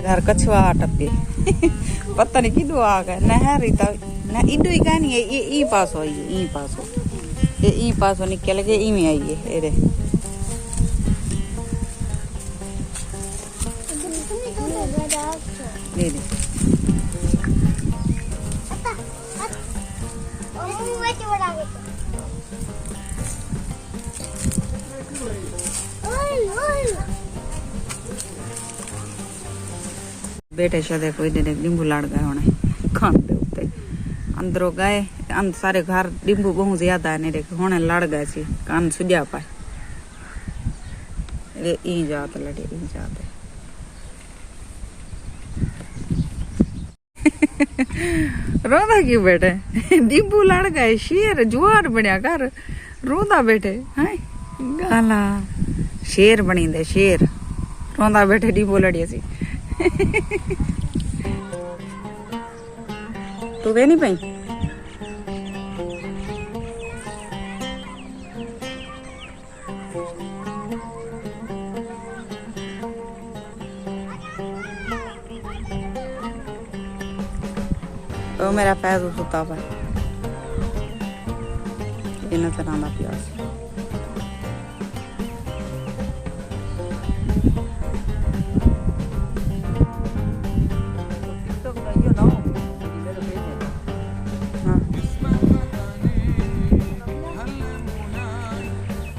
घर कछुआ टपके पता नहीं किदो आ गए नहर ना इडो ही कहानी है ये ई पास हो ई पास हो ये ई पास हो निकल के ई में आइए एरे दे दे बेटे शायद कोई दिन डिंबू लड़ गए होने खान दे उत्ते अंदरों गए सारे घर डिंबू बहुत ज्यादा है नहीं होने लड़ गए सी कान सुझा पाए ई जात लड़े ई जाते रोदा क्यों बेटे डिंबू लड़ गए शेर जुआर बनया घर रोदा बेटे है गाला शेर बनी दे शेर रोंदा बैठे डिंबू लड़िया सी तू वे नहीं पाई तो मेरा पैर सुता हुआ ये नजर आना प्यास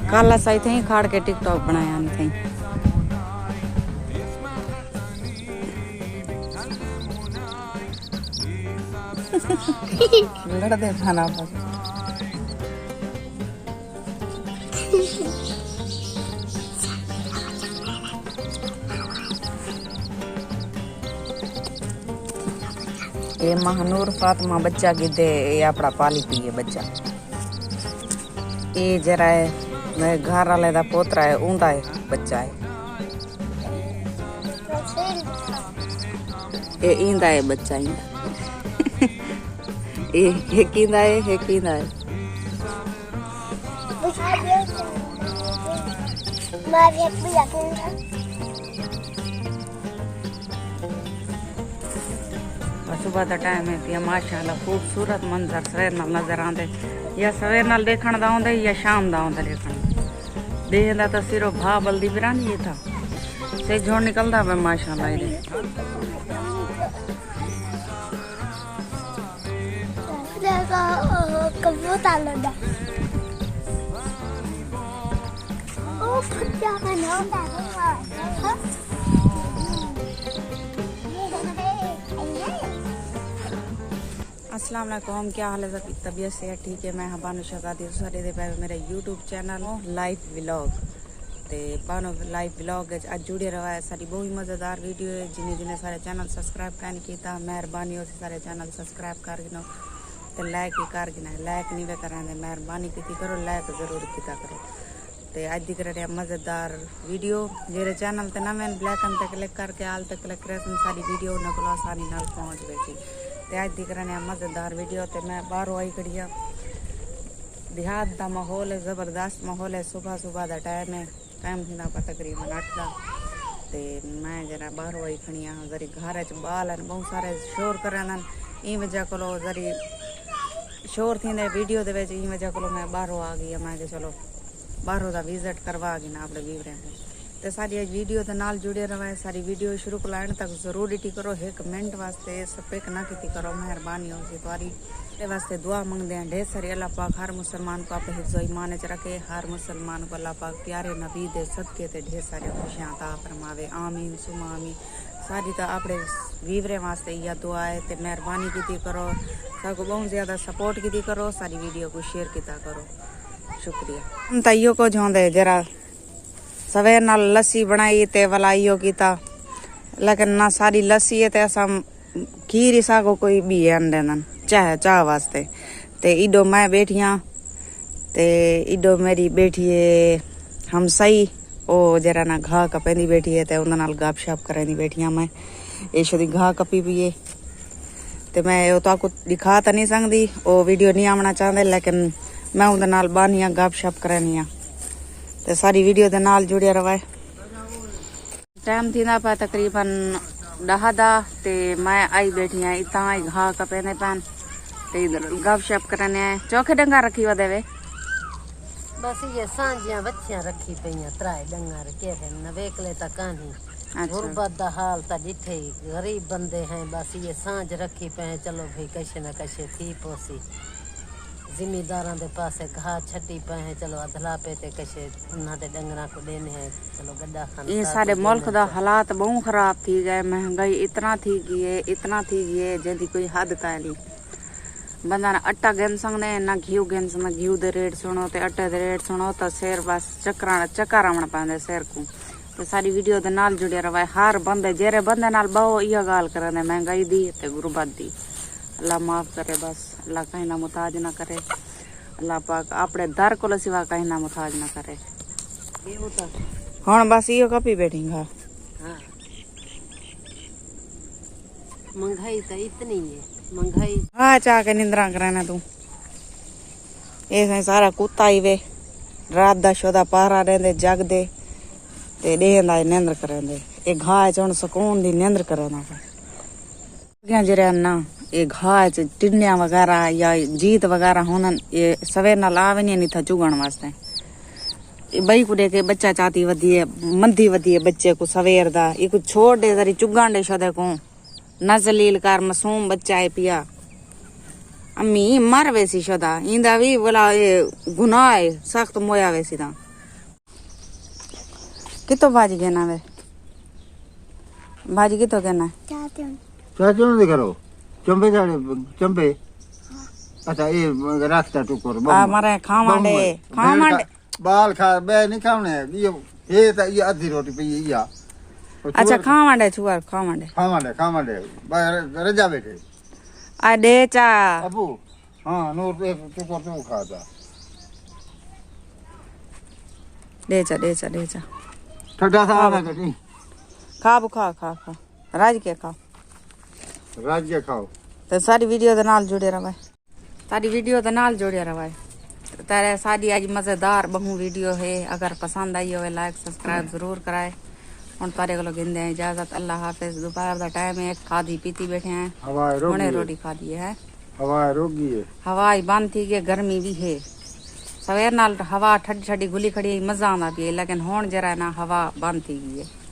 काला साई थे खाड़ के टिकटॉक बनाया नहीं थे लड़ते खाना ये महानूर फातिमा बच्चा गिदे ये अपना पाली पिए बच्चा ये जरा है मैं घर वाले दा पोतरा है ऊंदा है बच्चा है ये इंदा है बच्चा इंदा ये किंदा है ये किंदा है सुबह का टाइम है माशाल्लाह खूबसूरत मंजर सवेर नाल नजर आंदे या सवेर नाल देखण दा आंदे या शाम दा आंदे देखण देखदा तो सिर्फ भा बल्दी बिरानी ये था से झोड़ निकलदा है माशाल्लाह ये अस्सलाम वालेकुम क्या हाल है तबीयत से है ठीक है मैं बानो शहजादी सारे दे पे मेरा यूट्यूब चैनल हो लाइव व्लॉग ते बानो लाइव व्लॉग आज जुड़े रहा है सारी बहुत ही मज़ेदार वीडियो है जिन्हें जिन्हें सारे चैनल सब्सक्राइब करने किया मेहरबानी हो सारे चैनल सब्सक्राइब कर गिनो तो लाइक ही कर गिना लाइक नहीं वे करा मेहरबानी की करो लाइक जरूर किया करो तो आज दिख रहा मज़ेदार वीडियो जेरे चैनल ते नवे ब्लैक ते क्लिक करके आल तक क्लिक करे सारी वीडियो उन्हें को आसानी नाल पहुँच गई ते आज दिख रहा मज़ेदार वीडियो ते मैं बाहरों आई खड़ी हाँ देहात का माहौल है जबरदस्त माहौल है सुबह सुबह का टाइम है टाइम थी तकरीबन 8 का ते मैं जरा बाहरों आई खड़ी हाँ जरी घर च बाल हैं बहुत सारे शोर करन ई वजह को जरी शोर थी वीडियो दे विच ई वजह को मैं बाहरों आ गई मैं कि चलो बाहरों का विजिट करवा गई ना अपने वीवरें तो सारी आज वीडियो के नाल जुड़े रहा है सारी वीडियो शुरू को लाइन तक जरूर डिटी करो 1 मिनट वास्ते सपेक ना की करो मेहरबानी हो सी तुम्हारी वास्ते दुआ मंगते हैं ढेर सारी अल्लाह पाक हर मुसलमान को आप हिफ्ज़ो ईमान च रखे हर मुसलमान को अल्लाह पाक प्यारे नबी दे सदके ते ढेर सारी खुशियां अता फरमावे आमीन सुमा आमीन सारी तो अपने वीवरे वास्ते यह दुआ है तो मेहरबानी की करो सबको बहुत ज़्यादा सपोर्ट की करो सारी वीडियो को शेयर किया करो शुक्रिया हम तैयो को जोंदे जरा सवेर नाल लस्सी बनाई ते वाला इो कीता लेकिन ना सारी लस्सी है ते असा खीर इसा को कोई भी अंडन चाह वास्ते ते इडो मैं बैठिया ते इडो मेरी बैठी है हम सही ओ जरा ना घाह कपेंदी बैठी है ते उन्हें नाल गप शप करेंदी बैठिया मैं ये दी घाह कपी भी है ते मैं तो आपको दिखा तो नहीं सकती वो वीडियो नहीं आना चाहते लेकिन मैं उनके नाल बानिया गप शप करनी तो सारी वीडियो के नाल जुड़े रहा टाइम थी पा तकरीबन डहादा ते मैं आई बैठी है इतना ही घा कपेने पान ते इधर गपशप करने आए चौखे डंगा रखी वदे वे बस ये सांझियां बच्चियां रखी पईयां त्राए डंगा रखे थे न वेकले तक कहानी गुरबत दा हाल ता डिठे गरीब बंदे हैं बस ये सांझ रखी पे चलो भाई कशे न कशे थी पोसी जिम्मेदारां दे पासे घा छटी पे हैं चलो अधला पे ते कशे उन्हां दे डंगरा को देने हैं चलो गड्ढा खान ये सारे मुल्क दा हालात बहुत खराब थी गए महंगाई इतना थी गई है जदी कोई हद का नहीं बंदा ना आटा गेन संगने ना घी गेन संग घी दे रेट सुनो ते आटे दे रेट सुनो तो शेर बस चक्कर आवन पांदे शेर को तो सारी वीडियो दे नाल जुड़े रहे हर बंदे जेरे बंदे नाल बहु इह गाल करने महंगाई दी ते गुरबत दी अल्लाह माफ करे बस अल्लाह कहीं ना मुताज ना करे अल्लाह पाक अपने दर को सिवा कहीं ना मुताज ना करे हाँ बस इहो कपी बैठी हाँ महंगाई तो इतनी है महंगाई हाँ चाह के निंद्रा कराना तू ये सारा कुत्ता ही वे रात दा शोदा पहरा रहंदे जगदे ते देंदा निंद्र करंदे ए घाह चण सुकून दी निंद्र करना क्या जरे ना ये घाह च टिन्निया वगैरह या जीत वगैरह होनन ये सवेर नाल आवे नहीं था चुगण वास्ते बई को देखे बच्चा चाहती वधी है मंदी वधी है बच्चे को सवेर दा ये को छोड़ दे जरी चुगण दे शोदे को नजलील कर मासूम बच्चा है पिया अम्मी मर वैसी शोदा इंदा भी बोला ये गुनाह है सख्त मोया वैसी दा कितो भाजी कहना वे भाजी कितो कहना चाहते हो दे करो चंबे चंबे अच्छा ये रास्ता टुकर आ मारे खावांडे बाल खा बे नहीं खाने ये आधी रोटी पे ये अच्छा खावांडे छुआर खावांडे रजा बैठे आ दे चा अबू हाँ नूर एक टुकर तू खाता दे चा ठड्डा सा आना कटी खा राज के खाओ राज्य खाओ तो सारी वीडियो दे नाल जुड़े रहे तारे सारी आज मजेदार बहु वीडियो है अगर पसंद आई हो लाइक सब्सक्राइब जरूर कराए और तारे को गिंदे इजाजत अल्लाह हाफिज दोपहर का टाइम है खादी पीती बैठे हैं हुणे रोटी खा दी है हवा बंद थी गई गर्मी भी है सवेर नाल हवा ठंडी ठंडी गुली खड़ी मजा आंदा पी लेकिन हुण जरा ना हवा बंद थी गई है